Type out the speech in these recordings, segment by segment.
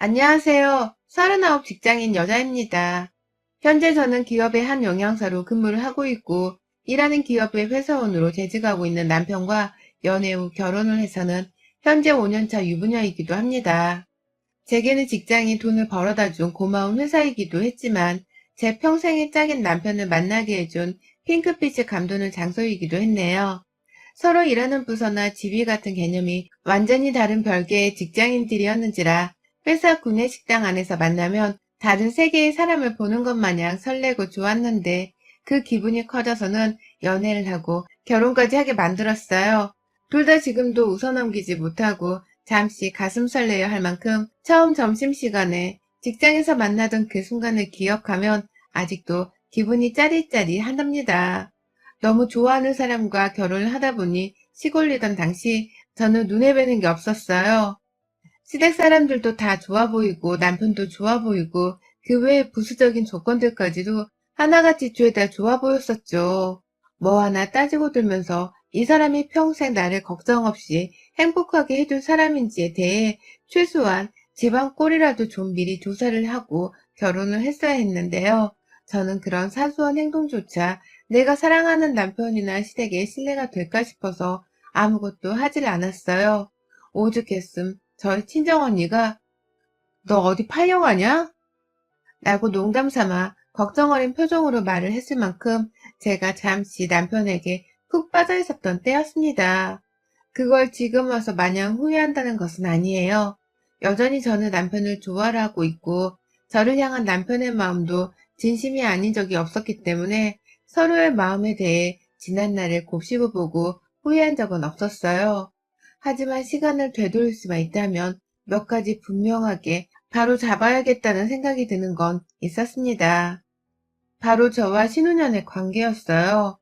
안녕하세요. 39 직장인 여자입니다. 현재 저는 기업의 한 영양사로 근무를 하고 있고, 일하는 기업의 회사원으로 재직하고 있는 남편과 연애 후 결혼을 해서는 현재 5년차 유부녀이기도 합니다. 제게는 직장이 돈을 벌어다 준 고마운 회사이기도 했지만, 제 평생의 짝인 남편을 만나게 해준 핑크빛의 감도는 장소이기도 했네요. 서로 일하는 부서나 지위 같은 개념이 완전히 다른 별개의 직장인들이었는지라 회사 구내식당 안에서 만나면 다른 세계의 사람을 보는 것 마냥 설레고 좋았는데 그 기분이 커져서는 연애를 하고 결혼까지 하게 만들었어요. 둘 다 지금도 웃어넘기지 못하고 잠시 가슴 설레야 할 만큼 처음 점심시간에 직장에서 만나던 그 순간을 기억하면 아직도 기분이 짜릿짜릿하답니다. 너무 좋아하는 사람과 결혼을 하다 보니 시골리던 당시 저는 눈에 뵈는 게 없었어요. 시댁 사람들도 다 좋아 보이고 남편도 좋아 보이고 그 외의 부수적인 조건들까지도 하나같이 죄다 좋아 보였었죠. 뭐 하나 따지고 들면서 이 사람이 평생 나를 걱정 없이 행복하게 해줄 사람인지에 대해 최소한 집안 꼴이라도 좀 미리 조사를 하고 결혼을 했어야 했는데요. 저는 그런 사소한 행동조차 내가 사랑하는 남편이나 시댁에 신뢰가 될까 싶어서 아무것도 하질 않았어요. 오죽했음 저희 친정언니가 너 어디 팔려가냐? 라고 농담 삼아 걱정 어린 표정으로 말을 했을 만큼 제가 잠시 남편에게 푹 빠져 있었던 때였습니다. 그걸 지금 와서 마냥 후회한다는 것은 아니에요. 여전히 저는 남편을 좋아하고 있고 저를 향한 남편의 마음도 진심이 아닌 적이 없었기 때문에 서로의 마음에 대해 지난날을 곱씹어 보고 후회한 적은 없었어요. 하지만 시간을 되돌릴 수만 있다면 몇 가지 분명하게 바로 잡아야겠다는 생각이 드는 건 있었습니다. 바로 저와 신우년의 관계였어요.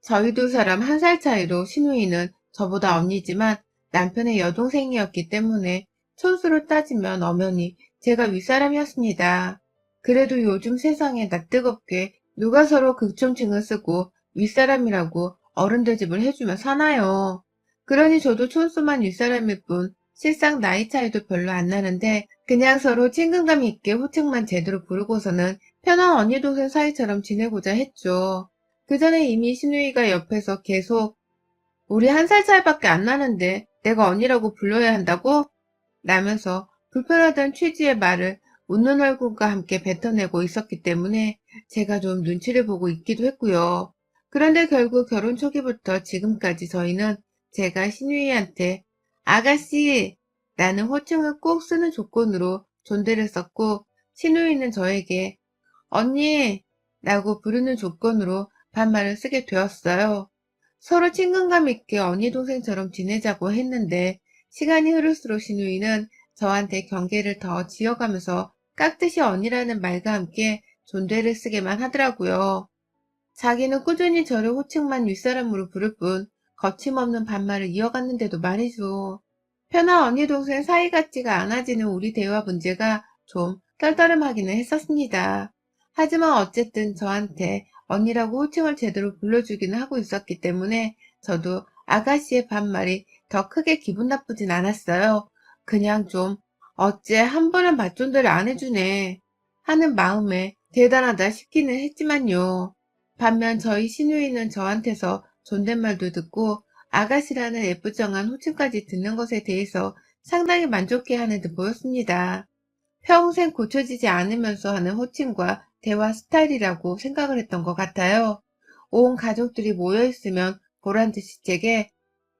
저희 두 사람 1살 차이로 신우이는 저보다 언니지만 남편의 여동생이었기 때문에 촌수로 따지면 엄연히 제가 윗사람이었습니다. 그래도 요즘 세상에 낯뜨겁게 누가 서로 극존칭을 쓰고 윗사람이라고 어른들집을 해주면 사나요. 그러니 저도 촌수만 윗사람일 뿐 실상 나이 차이도 별로 안 나는데 그냥 서로 친근감 있게 호칭만 제대로 부르고서는 편한 언니 동생 사이처럼 지내고자 했죠. 그 전에 이미 신우이가 옆에서 계속 우리 1살 차이밖에 안 나는데 내가 언니라고 불러야 한다고? 라면서 불편하던 취지의 말을 웃는 얼굴과 함께 뱉어내고 있었기 때문에 제가 좀 눈치를 보고 있기도 했고요. 그런데 결국 결혼 초기부터 지금까지 저희는 제가 신우이한테 아가씨 라는 호칭을 꼭 쓰는 조건으로 존대를 썼고 신우이는 저에게 언니 라고 부르는 조건으로 반말을 쓰게 되었어요. 서로 친근감 있게 언니 동생처럼 지내자고 했는데 시간이 흐를수록 신우이는 저한테 경계를 더 지어가면서 깍듯이 언니라는 말과 함께 존대를 쓰게만 하더라고요. 자기는 꾸준히 저를 호칭만 윗사람으로 부를 뿐 거침없는 반말을 이어갔는데도 말이죠. 편한 언니 동생 사이 같지가 않아지는 우리 대화 문제가 좀 떨떠름하기는 했었습니다. 하지만 어쨌든 저한테 언니라고 호칭을 제대로 불러주기는 하고 있었기 때문에 저도 아가씨의 반말이 더 크게 기분 나쁘진 않았어요. 그냥 좀 어째 한 번은 맞존대를 안 해주네 하는 마음에 대단하다 싶기는 했지만요. 반면 저희 시누이는 저한테서 존댓말도 듣고 아가씨라는 예쁘장한 호칭까지 듣는 것에 대해서 상당히 만족해하는 듯 보였습니다. 평생 고쳐지지 않으면서 하는 호칭과 대화 스타일이라고 생각을 했던 것 같아요. 온 가족들이 모여있으면 보란듯이 제게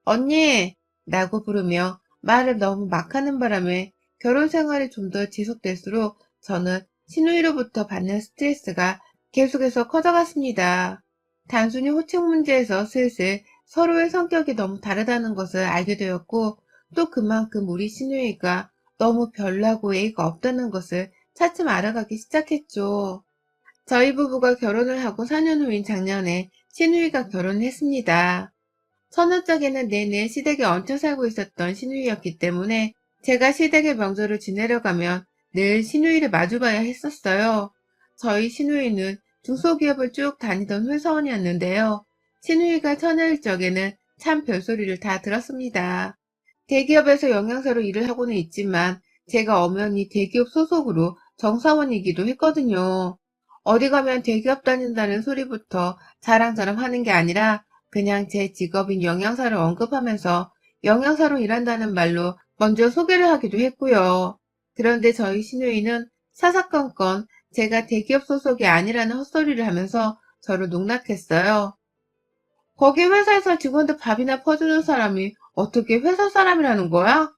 언니! 라고 부르며 말을 너무 막 하는 바람에 결혼 생활이 좀 더 지속될수록 저는 시누이로부터 받는 스트레스가 계속해서 커져갔습니다. 단순히 호칭 문제에서 슬슬 서로의 성격이 너무 다르다는 것을 알게 되었고 또 그만큼 우리 시누이가 너무 별나고 예의가 없다는 것을 차츰 알아가기 시작했죠. 저희 부부가 결혼을 하고 4년 후인 작년에 시누이가 결혼을 했습니다. 처녀짝에는 내내 시댁에 얹혀 살고 있었던 시누이였기 때문에 제가 시댁의 명절을 지내려 가면 늘 시누이를 마주봐야 했었어요. 저희 시누이는 중소기업을 쭉 다니던 회사원이었는데요. 시누이가 처녀일 적에는 참 별소리를 다 들었습니다. 대기업에서 영양사로 일을 하고는 있지만 제가 엄연히 대기업 소속으로 정사원이기도 했거든요. 어디 가면 대기업 다닌다는 소리부터 자랑자랑 하는 게 아니라 그냥 제 직업인 영양사를 언급하면서 영양사로 일한다는 말로 먼저 소개를 하기도 했고요. 그런데 저희 시누이는 사사건건 제가 대기업 소속이 아니라는 헛소리를 하면서 저를 농락했어요. 거기 회사에서 직원들 밥이나 퍼주는 사람이 어떻게 회사 사람이라는 거야?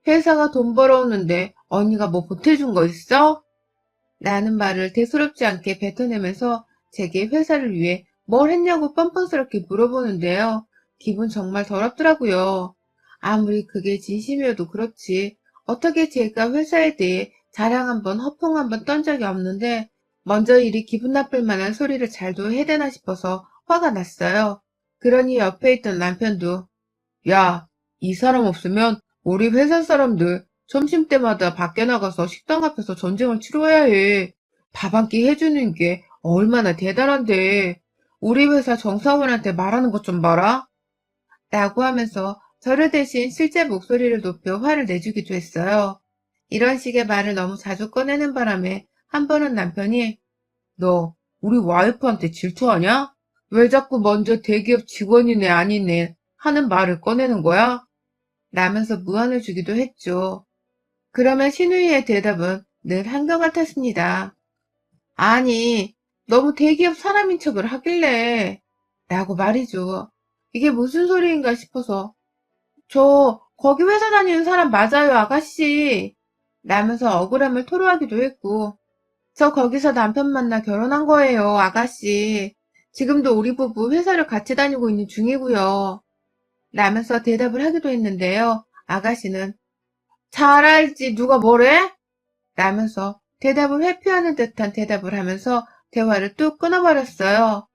회사가 돈 벌어오는데 언니가 뭐 보태준 거 있어? 라는 말을 대수롭지 않게 뱉어내면서 제게 회사를 위해 뭘 했냐고 뻔뻔스럽게 물어보는데요. 기분 정말 더럽더라고요. 아무리 그게 진심이어도 그렇지 어떻게 제가 회사에 대해 자랑 한번 허풍 한번 떤 적이 없는데 먼저 이리 기분 나쁠 만한 소리를 잘도 해대나 싶어서 화가 났어요. 그러니 옆에 있던 남편도 야, 이 사람 없으면 우리 회사 사람들 점심때마다 밖에 나가서 식당 앞에서 전쟁을 치러야 해. 밥 한 끼 해주는 게 얼마나 대단한데. 우리 회사 정사원한테 말하는 것 좀 봐라. 라고 하면서 저를 대신 실제 목소리를 높여 화를 내주기도 했어요. 이런 식의 말을 너무 자주 꺼내는 바람에 한 번은 남편이 너 우리 와이프한테 질투하냐? 왜 자꾸 먼저 대기업 직원이네 아니네 하는 말을 꺼내는 거야? 라면서 무안을 주기도 했죠. 그러면 신우이의 대답은 늘 한결같았습니다. 아니, 너무 대기업 사람인 척을 하길래 라고 말이죠. 이게 무슨 소리인가 싶어서 저 거기 회사 다니는 사람 맞아요 아가씨 라면서 억울함을 토로하기도 했고 저 거기서 남편 만나 결혼한 거예요, 아가씨. 지금도 우리 부부 회사를 같이 다니고 있는 중이고요. 라면서 대답을 하기도 했는데요. 아가씨는 잘 알지 누가 뭐래? 라면서 대답을 회피하는 듯한 대답을 하면서 대화를 뚝 끊어버렸어요.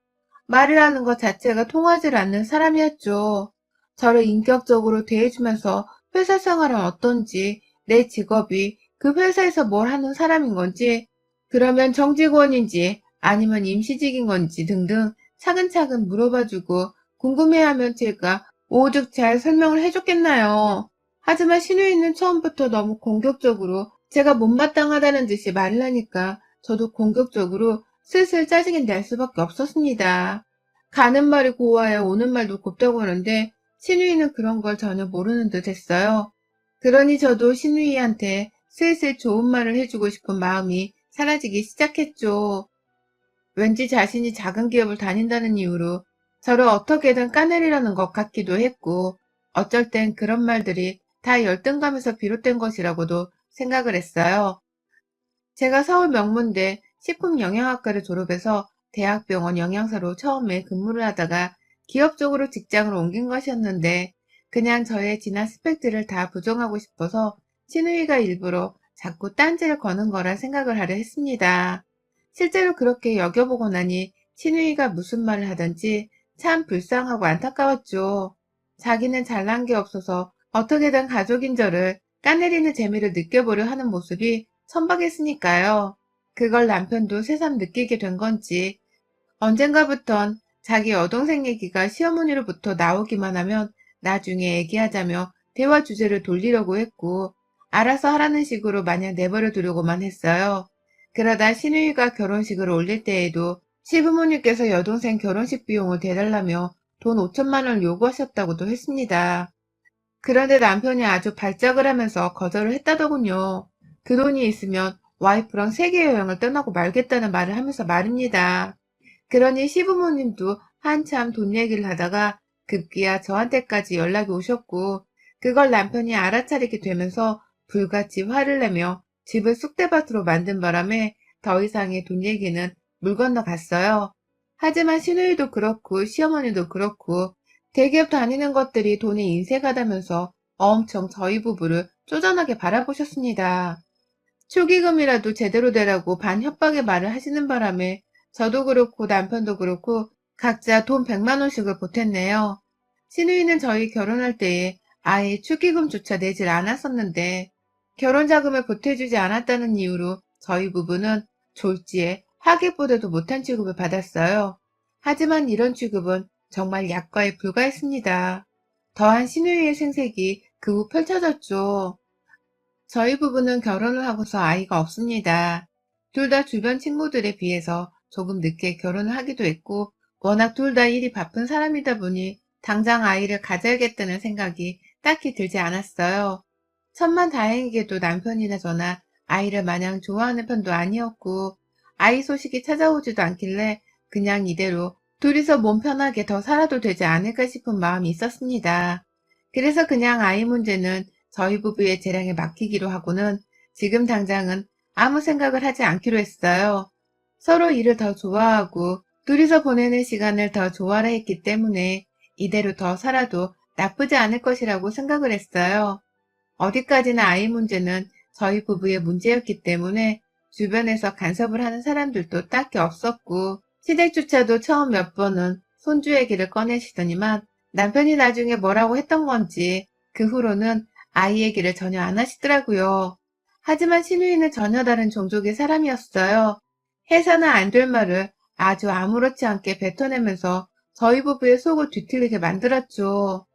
말이라는 것 자체가 통하지 않는 사람이었죠. 저를 인격적으로 대해주면서 회사 생활은 어떤지, 내 직업이 그 회사에서 뭘 하는 사람인 건지, 그러면 정직원인지 아니면 임시직인 건지 등등 차근차근 물어봐주고 궁금해하면 제가 오죽 잘 설명을 해줬겠나요. 하지만 신우이는 처음부터 너무 공격적으로 제가 못마땅하다는 듯이 말을 하니까 저도 공격적으로 슬슬 짜증이 날 수밖에 없었습니다. 가는 말이 고와야 오는 말도 곱다고 하는데 신우이는 그런 걸 전혀 모르는 듯 했어요. 그러니 저도 신우이한테 슬슬 좋은 말을 해주고 싶은 마음이 사라지기 시작했죠. 왠지 자신이 작은 기업을 다닌다는 이유로 저를 어떻게든 까내리려는 것 같기도 했고 어쩔 땐 그런 말들이 다 열등감에서 비롯된 것이라고도 생각을 했어요. 제가 서울 명문대 식품영양학과를 졸업해서 대학병원 영양사로 처음에 근무를 하다가 기업 쪽으로 직장을 옮긴 것이었는데 그냥 저의 지난 스펙들을 다 부정하고 싶어서 신우이가 일부러 자꾸 딴지를 거는 거라 생각을 하려 했습니다. 실제로 그렇게 여겨보고 나니 신우이가 무슨 말을 하든지 참 불쌍하고 안타까웠죠. 자기는 잘난 게 없어서 어떻게든 가족인 저를 까내리는 재미를 느껴보려 하는 모습이 선박했으니까요. 그걸 남편도 새삼 느끼게 된 건지 언젠가부턴 자기 여동생 얘기가 시어머니로부터 나오기만 하면 나중에 얘기하자며 대화 주제를 돌리려고 했고 알아서 하라는 식으로 마냥 내버려 두려고만 했어요. 그러다 신우이가 결혼식을 올릴 때에도 시부모님께서 여동생 결혼식 비용을 대달라며 돈 5천만 원을 요구하셨다고도 했습니다. 그런데 남편이 아주 발작을 하면서 거절을 했다더군요. 그 돈이 있으면 와이프랑 세계 여행을 떠나고 말겠다는 말을 하면서 말입니다. 그러니 시부모님도 한참 돈 얘기를 하다가 급기야 저한테까지 연락이 오셨고 그걸 남편이 알아차리게 되면서 불같이 화를 내며 집을 쑥대밭으로 만든 바람에 더 이상의 돈 얘기는 물 건너갔어요. 하지만 시누이도 그렇고 시어머니도 그렇고 대기업 다니는 것들이 돈에 인색하다면서 엄청 저희 부부를 쪼잔하게 바라보셨습니다. 축의금이라도 제대로 되라고 반협박의 말을 하시는 바람에 저도 그렇고 남편도 그렇고 각자 돈 100만 원씩을 보탰네요. 시누이는 저희 결혼할 때에 아예 축의금조차 내질 않았었는데 결혼자금을 보태주지 않았다는 이유로 저희 부부는 졸지에 하객보다도 못한 취급을 받았어요. 하지만 이런 취급은 정말 약과에 불과했습니다. 더한 시누이의 생색이 그 후 펼쳐졌죠. 저희 부부는 결혼을 하고서 아이가 없습니다. 둘 다 주변 친구들에 비해서 조금 늦게 결혼을 하기도 했고, 워낙 둘 다 일이 바쁜 사람이다 보니 당장 아이를 가져야겠다는 생각이 딱히 들지 않았어요. 천만다행히게도 남편이나 저나 아이를 마냥 좋아하는 편도 아니었고, 아이 소식이 찾아오지도 않길래 그냥 이대로 둘이서 몸 편하게 더 살아도 되지 않을까 싶은 마음이 있었습니다. 그래서 그냥 아이 문제는 저희 부부의 재량에 맡기기로 하고는 지금 당장은 아무 생각을 하지 않기로 했어요. 서로 일을 더 좋아하고 둘이서 보내는 시간을 더 좋아라 했기 때문에 이대로 더 살아도 나쁘지 않을 것이라고 생각을 했어요. 어디까지나 아이 문제는 저희 부부의 문제였기 때문에 주변에서 간섭을 하는 사람들도 딱히 없었고, 시댁조차도 처음 몇 번은 손주 얘기를 꺼내시더니만 남편이 나중에 뭐라고 했던 건지 그 후로는 아이 얘기를 전혀 안 하시더라고요. 하지만 시누이는 전혀 다른 종족의 사람이었어요. 해서는 안 될 말을 아주 아무렇지 않게 뱉어내면서 저희 부부의 속을 뒤틀리게 만들었죠.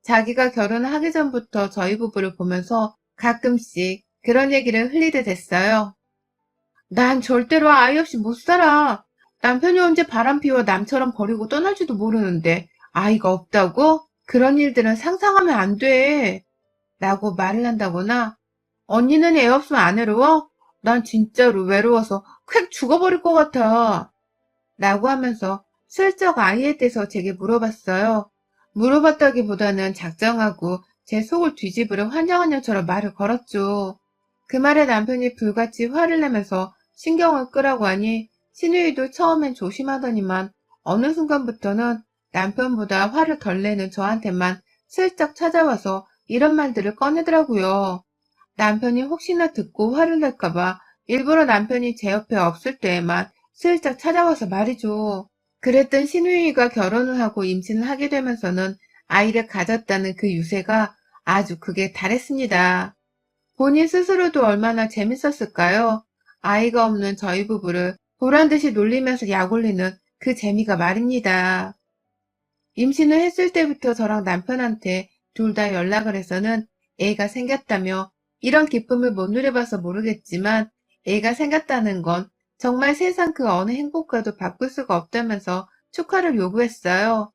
자기가 결혼을 하기 전부터 저희 부부를 보면서 가끔씩 그런 얘기를 흘리게 됐어요. 난 절대로 아이 없이 못 살아. 남편이 언제 바람 피워 남처럼 버리고 떠날지도 모르는데 아이가 없다고? 그런 일들은 상상하면 안 돼. 라고 말을 한다거나, 언니는 애 없으면 안 외로워? 난 진짜로 외로워서 콱 죽어버릴 것 같아. 라고 하면서 슬쩍 아이에 대해서 제게 물어봤어요. 물어봤다기보다는 작정하고 제 속을 뒤집으려 환장한 년처럼 말을 걸었죠. 그 말에 남편이 불같이 화를 내면서 신경을 끄라고 하니 시누이도 처음엔 조심하더니만 어느 순간부터는 남편보다 화를 덜 내는 저한테만 슬쩍 찾아와서 이런 말들을 꺼내더라고요. 남편이 혹시나 듣고 화를 낼까봐 일부러 남편이 제 옆에 없을 때에만 슬쩍 찾아와서 말이죠. 그랬던 시누이가 결혼을 하고 임신을 하게 되면서는 아이를 가졌다는 그 유세가 아주 극에 달했습니다. 본인 스스로도 얼마나 재밌었을까요? 아이가 없는 저희 부부를 보란듯이 놀리면서 약올리는 그 재미가 말입니다. 임신을 했을 때부터 저랑 남편한테 둘 다 연락을 해서는 애가 생겼다며 이런 기쁨을 못 누려봐서 모르겠지만 애가 생겼다는 건 정말 세상 그 어느 행복과도 바꿀 수가 없다면서 축하를 요구했어요.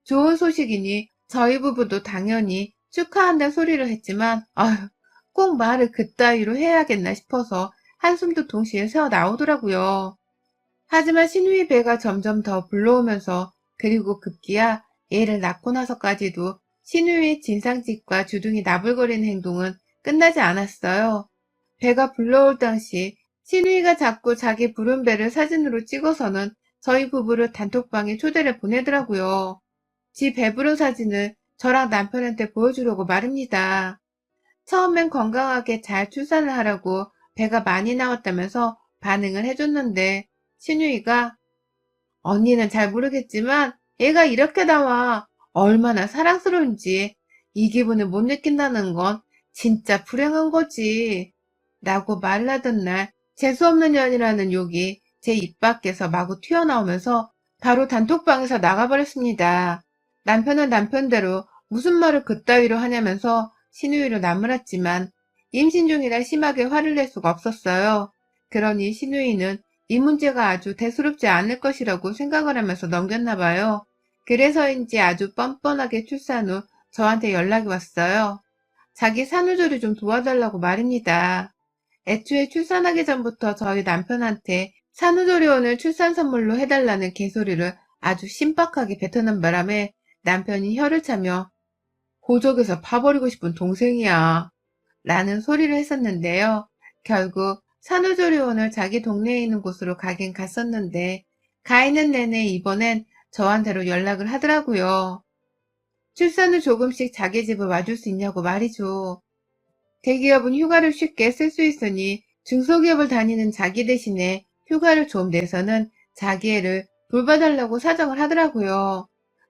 좋은 소식이니 저희 부부도 당연히 축하한다 소리를 했지만 아휴 꼭 말을 그따위로 해야겠나 싶어서 한숨도 동시에 새어 나오더라고요. 하지만 신우의 배가 점점 더 불러오면서 그리고 급기야 애를 낳고 나서까지도 신우의 진상짓과 주둥이 나불거리는 행동은 끝나지 않았어요. 배가 불러올 당시 신우이가 자꾸 자기 부른 배를 사진으로 찍어서는 저희 부부를 단톡방에 초대를 보내더라고요. 지 배부른 사진을 저랑 남편한테 보여주려고 말입니다. 처음엔 건강하게 잘 출산을 하라고 배가 많이 나왔다면서 반응을 해줬는데 신유이가 언니는 잘 모르겠지만 애가 이렇게 나와 얼마나 사랑스러운지 이 기분을 못 느낀다는 건 진짜 불행한 거지 라고 말을 하던 날 재수없는 년이라는 욕이 제 입 밖에서 마구 튀어나오면서 바로 단톡방에서 나가버렸습니다. 남편은 남편대로 무슨 말을 그따위로 하냐면서 신우이를 나무랐지만 임신 중이라 심하게 화를 낼 수가 없었어요. 그러니 신우이는 이 문제가 아주 대수롭지 않을 것이라고 생각을 하면서 넘겼나 봐요. 그래서인지 아주 뻔뻔하게 출산 후 저한테 연락이 왔어요. 자기 산후조리 좀 도와달라고 말입니다. 애초에 출산하기 전부터 저희 남편한테 산후조리원을 출산 선물로 해달라는 개소리를 아주 신박하게 뱉어낸 바람에 남편이 혀를 차며 고적에서 파버리고 싶은 동생이야 라는 소리를 했었는데요. 결국 산후조리원을 자기 동네에 있는 곳으로 가긴 갔었는데 가 있는 내내 이번엔 저한테로 연락을 하더라고요. 출산 후 조금씩 자기 집을 와줄 수 있냐고 말이죠. 대기업은 휴가를 쉽게 쓸 수 있으니 중소기업을 다니는 자기 대신에 휴가를 좀 내서는 자기 애를 돌봐달라고 사정을 하더라고요.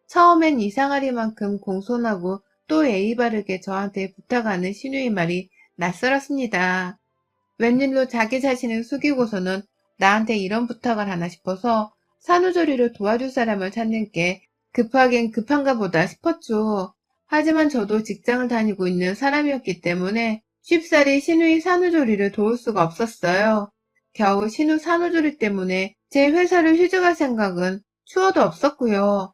처음엔 이상하리만큼 공손하고 또 예의 바르게 저한테 부탁하는 신우의 말이 낯설었습니다. 웬일로 자기 자신을 숙이고서는 나한테 이런 부탁을 하나 싶어서 산후조리를 도와줄 사람을 찾는 게 급하긴 급한가 보다 싶었죠. 하지만 저도 직장을 다니고 있는 사람이었기 때문에 쉽사리 신우이 산후조리를 도울 수가 없었어요. 겨우 신우 산후조리 때문에 제 회사를 휴직할 생각은 추워도 없었고요.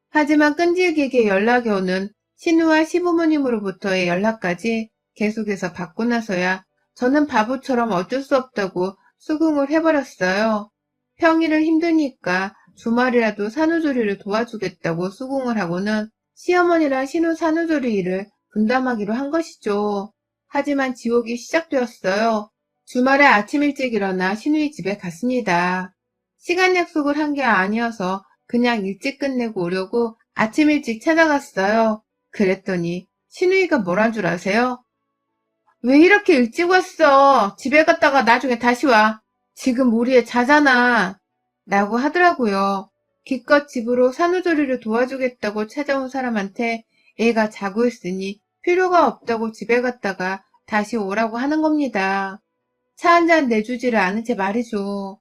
하지만 끈질기게 연락이 오는 신우와 시부모님으로부터의 연락까지 계속해서 받고 나서야 저는 바보처럼 어쩔 수 없다고 수긍을 해버렸어요. 평일은 힘드니까 주말이라도 산후조리를 도와주겠다고 수긍을 하고는 시어머니랑 신우 산후조리 일을 분담하기로 한 것이죠. 하지만 지옥이 시작되었어요. 주말에 아침 일찍 일어나 신우이 집에 갔습니다. 시간 약속을 한 게 아니어서 그냥 일찍 끝내고 오려고 아침 일찍 찾아갔어요. 그랬더니 신우이가 뭐란 줄 아세요? 왜 이렇게 일찍 왔어? 집에 갔다가 나중에 다시 와. 지금 우리 애 자잖아. 라고 하더라고요. 기껏 집으로 산후조리를 도와주겠다고 찾아온 사람한테 애가 자고 있으니 필요가 없다고 집에 갔다가 다시 오라고 하는 겁니다. 차 한 잔 내주지를 않은 채 말이죠.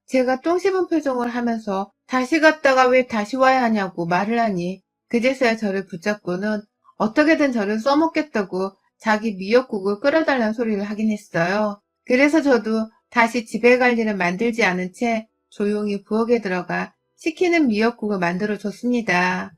제가 똥 씹은 표정을 하면서 다시 갔다가 왜 다시 와야 하냐고 말을 하니 그제서야 저를 붙잡고는 어떻게든 저를 써먹겠다고 자기 미역국을 끓여달라는 소리를 하긴 했어요. 그래서 저도 다시 집에 갈 일은 만들지 않은 채 조용히 부엌에 들어가 시키는 미역국을 만들어 줬습니다.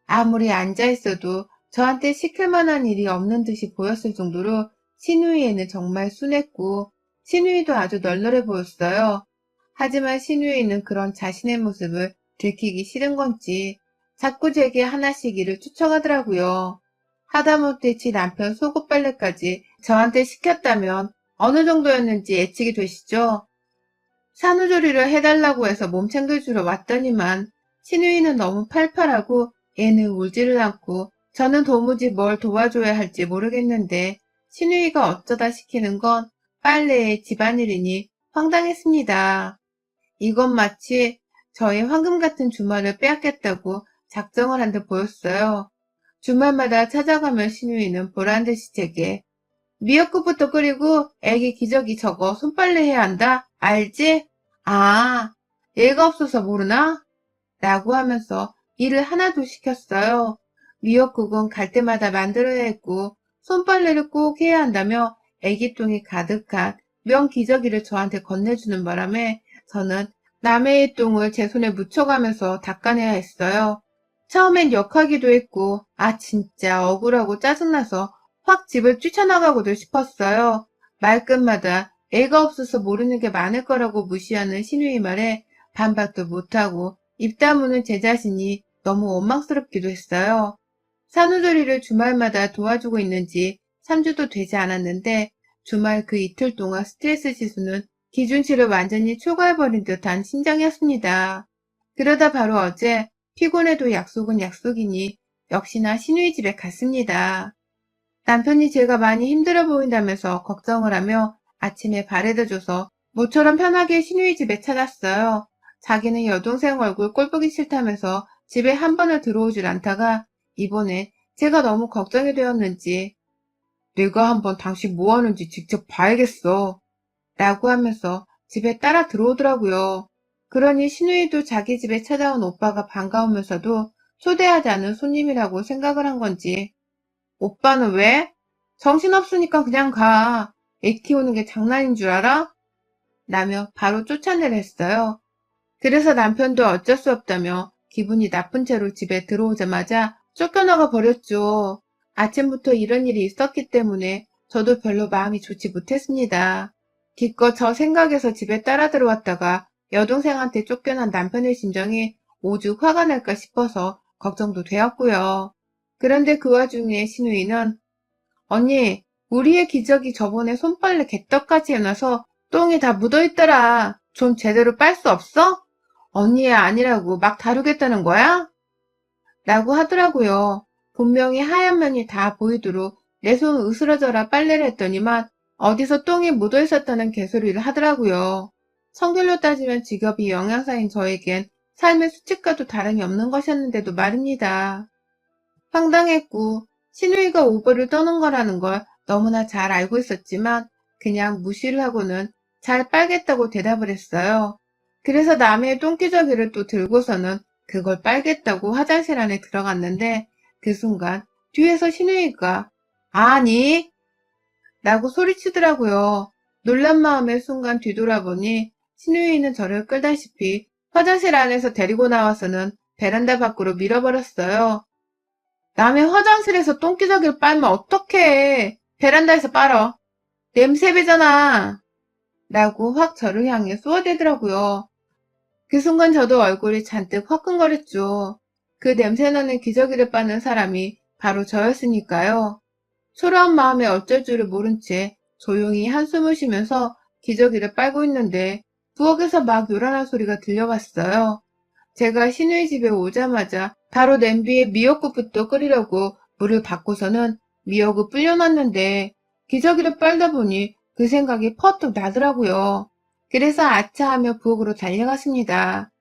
아무리 앉아있어도 저한테 시킬 만한 일이 없는 듯이 보였을 정도로 신우이에는 정말 순했고 신우이도 아주 널널해 보였어요. 하지만 신우이는 그런 자신의 모습을 들키기 싫은 건지 자꾸 제게 하나씩 일을 추청하더라고요. 하다못해 지 남편 속옷 빨래까지 저한테 시켰다면 어느 정도였는지 예측이 되시죠? 산후조리를 해달라고 해서 몸 챙겨주러 왔더니만 신우이는 너무 팔팔하고 애는 울지를 않고 저는 도무지 뭘 도와줘야 할지 모르겠는데 신우이가 어쩌다 시키는 건 빨래에 집안일이니 황당했습니다. 이건 마치 저의 황금 같은 주말을 빼앗겠다고 작정을 한 듯 보였어요. 주말마다 찾아가면 신우이는 보란듯이 제게 미역국부터 끓이고 애기 기저귀 저거 손빨래 해야 한다. 알지? 아, 얘가 없어서 모르나? 라고 하면서 일을 하나도 시켰어요. 미역국은 갈 때마다 만들어야 했고 손빨래를 꼭 해야 한다며 애기똥이 가득한 면 기저귀를 저한테 건네주는 바람에 저는 남의 똥을 제 손에 묻혀가면서 닦아내야 했어요. 처음엔 역하기도 했고 진짜 억울하고 짜증나서 확 집을 뛰쳐나가고도 싶었어요. 말끝마다 애가 없어서 모르는 게 많을 거라고 무시하는 신우의 말에 반박도 못하고 입 다무는 제 자신이 너무 원망스럽기도 했어요. 산후조리를 주말마다 도와주고 있는지 3주도 되지 않았는데 주말 그 이틀 동안 스트레스 지수는 기준치를 완전히 초과해버린 듯한 심정이었습니다. 그러다 바로 어제 피곤해도 약속은 약속이니 역시나 신우이 집에 갔습니다. 남편이 제가 많이 힘들어 보인다면서 걱정을 하며 아침에 바래다 줘서 모처럼 편하게 신우이 집에 찾았어요. 자기는 여동생 얼굴 꼴 보기 싫다면서 집에 한 번을 들어오질 않다가 이번에 제가 너무 걱정이 되었는지 내가 한번 당신 뭐 하는지 직접 봐야겠어 라고 하면서 집에 따라 들어오더라고요. 그러니 신우이도 자기 집에 찾아온 오빠가 반가우면서도 초대하지 않은 손님이라고 생각을 한 건지 오빠는 왜? 정신없으니까 그냥 가. 애 키우는 게 장난인 줄 알아? 라며 바로 쫓아내랬어요. 그래서 남편도 어쩔 수 없다며 기분이 나쁜 채로 집에 들어오자마자 쫓겨나가 버렸죠. 아침부터 이런 일이 있었기 때문에 저도 별로 마음이 좋지 못했습니다. 기껏 저 생각에서 집에 따라 들어왔다가 여동생한테 쫓겨난 남편의 심정이 오죽 화가 날까 싶어서 걱정도 되었고요. 그런데 그 와중에 신우이는 언니, 우리 의 기저귀 저번에 손빨래 개떡까지 해놔서 똥이 다 묻어있더라. 좀 제대로 빨 수 없어? 언니의 아니라고 막 다루겠다는 거야? 라고 하더라고요. 분명히 하얀 면이 다 보이도록 내 손 으스러져라 빨래를 했더니만 어디서 똥이 묻어 있었다는 개소리를 하더라고요. 성별로 따지면 직업이 영양사인 저에겐 삶의 수칙과도 다름이 없는 것이었는데도 말입니다. 황당했고 신우이가 오버를 떠는 거라는 걸 너무나 잘 알고 있었지만 그냥 무시를 하고는 잘 빨겠다고 대답을 했어요. 그래서 남의 똥기저귀를 또 들고서는 그걸 빨겠다고 화장실 안에 들어갔는데 그 순간 뒤에서 신우이가 아니 라고 소리치더라고요. 놀란 마음에 순간 뒤돌아보니 신우이는 저를 끌다시피 화장실 안에서 데리고 나와서는 베란다 밖으로 밀어버렸어요. 남의 화장실에서 똥기저귀를 빨면 어떡해. 베란다에서 빨어. 냄새 배잖아. 라고 확 저를 향해 쏘아대더라고요. 그 순간 저도 얼굴이 잔뜩 화끈거렸죠. 그 냄새나는 기저귀를 빠는 사람이 바로 저였으니까요. 초라한 마음에 어쩔 줄을 모른 채 조용히 한숨을 쉬면서 기저귀를 빨고 있는데 부엌에서 막 요란한 소리가 들려왔어요. 제가 신우이 집에 오자마자 바로 냄비에 미역국부터 끓이려고 물을 붓고서는 미역을 불려놨는데 기저귀를 빨다 보니 그 생각이 퍼뜩 나더라고요. 그래서 아차 하며 부엌으로 달려갔습니다.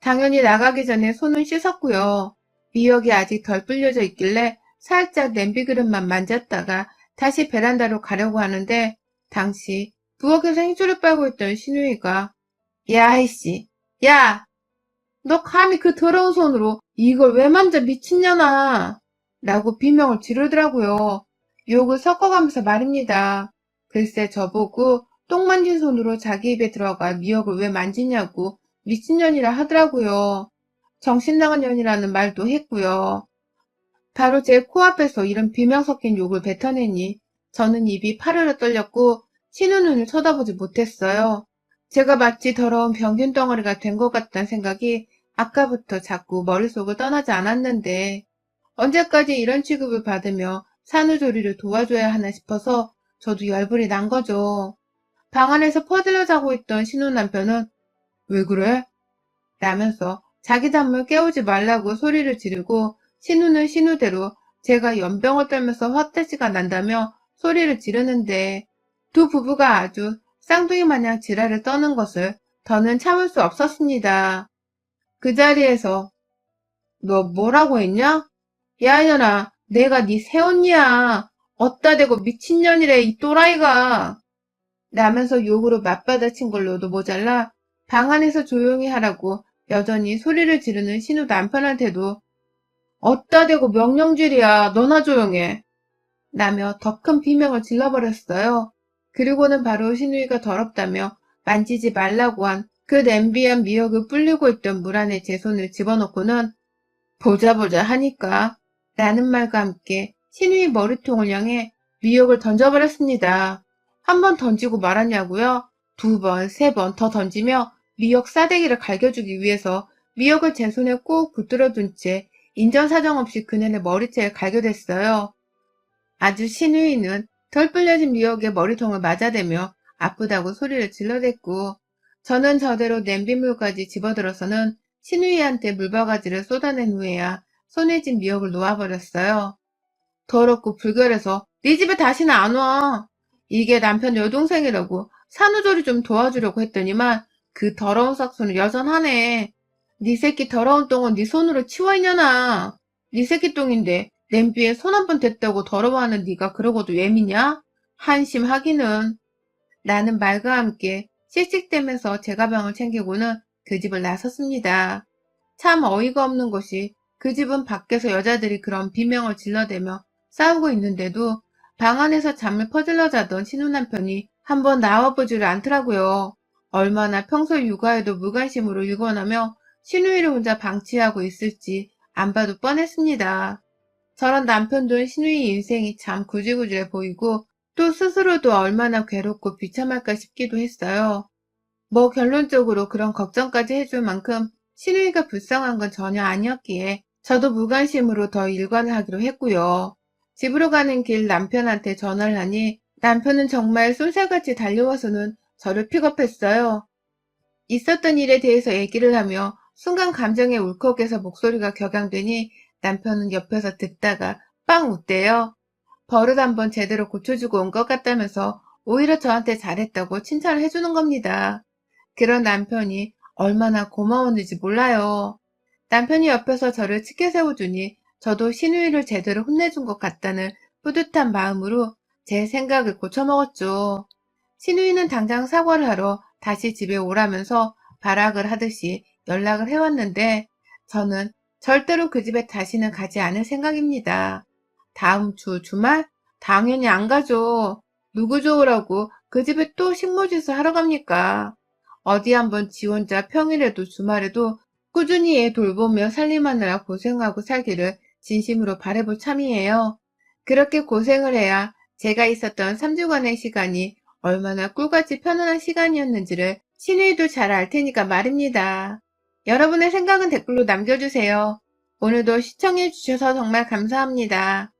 당연히 나가기 전에 손은 씻었고요. 미역이 아직 덜 불려져 있길래 살짝 냄비 그릇만 만졌다가 다시 베란다로 가려고 하는데 당시 부엌에서 행주를 빨고 있던 신우이가 야 이씨 야 너 감히 그 더러운 손으로 이걸 왜 만져 미친년아 라고 비명을 지르더라고요. 욕을 섞어가면서 말입니다. 글쎄 저보고 똥 만진 손으로 자기 입에 들어가 미역을 왜 만지냐고 미친년이라 하더라고요. 정신나간 년이라는 말도 했고요. 바로 제 코앞에서 이런 비명 섞인 욕을 뱉어내니 저는 입이 파르르 떨렸고 신우 눈을 쳐다보지 못했어요. 제가 마치 더러운 병균 덩어리가 된 것 같다는 생각이 아까부터 자꾸 머릿속을 떠나지 않았는데 언제까지 이런 취급을 받으며 산후조리를 도와줘야 하나 싶어서 저도 열불이 난 거죠. 방 안에서 퍼들려 자고 있던 신우 남편은 왜 그래? 라면서 자기 잠을 깨우지 말라고 소리를 지르고 신우는 신우대로 제가 연병을 떨면서 헛돼지가 난다며 소리를 지르는데 두 부부가 아주 쌍둥이 마냥 지랄을 떠는 것을 더는 참을 수 없었습니다. 그 자리에서 너 뭐라고 했냐? 야 이년아 내가 네 새언니야. 어따 대고 미친년이래 이 또라이가. 라면서 욕으로 맞받아친 걸로도 모자라 방 안에서 조용히 하라고 여전히 소리를 지르는 신우 남편한테도 어따 대고 명령질이야 너나 조용해 라며 더 큰 비명을 질러버렸어요. 그리고는 바로 신우이가 더럽다며 만지지 말라고 한 그 냄비한 미역을 불리고 있던 물 안에 제 손을 집어넣고는 보자 보자 하니까 라는 말과 함께 신우이 머리통을 향해 미역을 던져버렸습니다. 한 번 던지고 말았냐고요? 두 번, 세 번 더 던지며 미역 싸대기를 갈겨주기 위해서 미역을 제 손에 꼭 붙들어 둔 채 인정사정 없이 그네의 머리채에 갈겨댔어요. 아주 신우이는 덜 불려진 미역에 머리통을 맞아대며 아프다고 소리를 질러댔고 저는 저대로 냄비물까지 집어들어서는 신우이한테 물바가지를 쏟아낸 후에야 손에 쥔 미역을 놓아버렸어요. 더럽고 불결해서 네 집에 다시는 안 와. 이게 남편 여동생이라고 산후조리 좀 도와주려고 했더니만 그 더러운 싹수는 여전하네. 네 새끼 더러운 똥은 네 손으로 치워 이년아. 네 새끼 똥인데 냄비에 손 한 번 댔다고 더러워하는 네가 그러고도 예미냐? 한심하기는. 라는 말과 함께 씩씩대면서 제 가방을 챙기고는 그 집을 나섰습니다. 참 어이가 없는 것이 그 집은 밖에서 여자들이 그런 비명을 질러대며 싸우고 있는데도 방 안에서 잠을 퍼질러 자던 신우 남편이 한번 나와보지를 않더라고요. 얼마나 평소 육아에도 무관심으로 일관하며 신우이를 혼자 방치하고 있을지 안 봐도 뻔했습니다. 저런 남편도 신우이 인생이 참 구질구질해 보이고 또 스스로도 얼마나 괴롭고 비참할까 싶기도 했어요. 뭐 결론적으로 그런 걱정까지 해줄 만큼 신우이가 불쌍한 건 전혀 아니었기에 저도 무관심으로 더 일관을 하기로 했고요. 집으로 가는 길 남편한테 전화를 하니 남편은 정말 쏜살같이 달려와서는 저를 픽업했어요. 있었던 일에 대해서 얘기를 하며 순간 감정에 울컥해서 목소리가 격양되니 남편은 옆에서 듣다가 빵 웃대요. 버릇 한번 제대로 고쳐주고 온 것 같다면서 오히려 저한테 잘했다고 칭찬을 해주는 겁니다. 그런 남편이 얼마나 고마웠는지 몰라요. 남편이 옆에서 저를 치켜 세워주니 저도 신우이를 제대로 혼내준 것 같다는 뿌듯한 마음으로 제 생각을 고쳐먹었죠. 신우이는 당장 사과를 하러 다시 집에 오라면서 발악을 하듯이 연락을 해왔는데 저는 절대로 그 집에 다시는 가지 않을 생각입니다. 다음 주 주말? 당연히 안 가죠. 누구 좋으라고 그 집에 또 식모짓을 하러 갑니까? 어디 한번 지 혼자 평일에도 주말에도 꾸준히 애 돌보며 살림하느라 고생하고 살기를 진심으로 바라볼 참이에요. 그렇게 고생을 해야 제가 있었던 3주간의 시간이 얼마나 꿀같이 편안한 시간이었는지를 신우이도 잘 알 테니까 말입니다. 여러분의 생각은 댓글로 남겨주세요. 오늘도 시청해주셔서 정말 감사합니다.